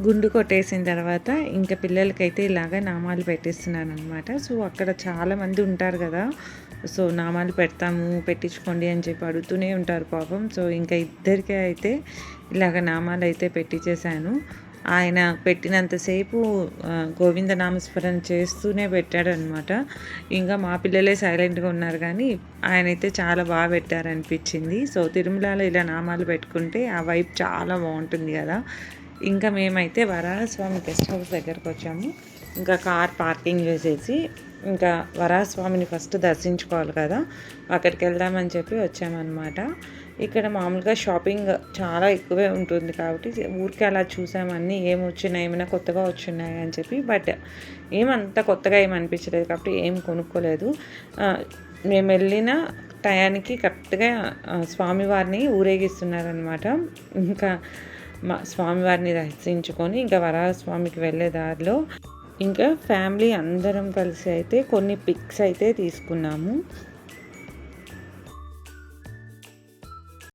గుండు కొట్టేసిన తర్వాత ఇంకా పిల్లలకైతే ఇలాగ నామాలు పెట్టిస్తున్నాను అనమాట. సో అక్కడ చాలామంది ఉంటారు కదా, సో నామాలు పెడతాము పెట్టించుకోండి అని చెప్పి అడుగుతూనే ఉంటారు పాపం. సో ఇంకా ఇద్దరికే అయితే ఇలాగ నామాలు అయితే పెట్టించేశాను. ఆయన పెట్టినంతసేపు గోవింద నామస్మరణ చేస్తూనే పెట్టాడనమాట. ఇంకా మా పిల్లలే సైలెంట్గా ఉన్నారు, కానీ ఆయనైతే చాలా బాగా పెట్టారనిపించింది. సో తిరుమలలో ఇలా నామాలు పెట్టుకుంటే ఆ వైబ్ చాలా బాగుంటుంది కదా. ఇంకా మేమైతే వరాహస్వామి గెస్ట్ హౌస్ దగ్గరకు వచ్చాము. ఇంకా కార్ పార్కింగ్ చేసేసి ఇంకా వరాహస్వామిని ఫస్ట్ దర్శించుకోవాలి కదా, అక్కడికి వెళ్దామని చెప్పి వచ్చామన్నమాట. ఇక్కడ మామూలుగా షాపింగ్ చాలా ఎక్కువే ఉంటుంది కాబట్టి ఊరికే అలా చూసామన్నీ ఏమి వచ్చినాయి, ఏమైనా కొత్తగా వచ్చినాయి అని చెప్పి. బట్ ఏమంత కొత్తగా ఏమి అనిపించలేదు కాబట్టి ఏం కొనుక్కోలేదు. మేము వెళ్ళిన టయానికి కరెక్ట్గా స్వామివారిని ఊరేగిస్తున్నారనమాట. ఇంకా మా స్వామివారిని దర్శించుకొని ఇంకా వరాహస్వామికి వెళ్ళే దారిలో ఇంకా ఫ్యామిలీ అందరం కలిసి అయితే కొన్ని పిక్స్ అయితే తీసుకున్నాము.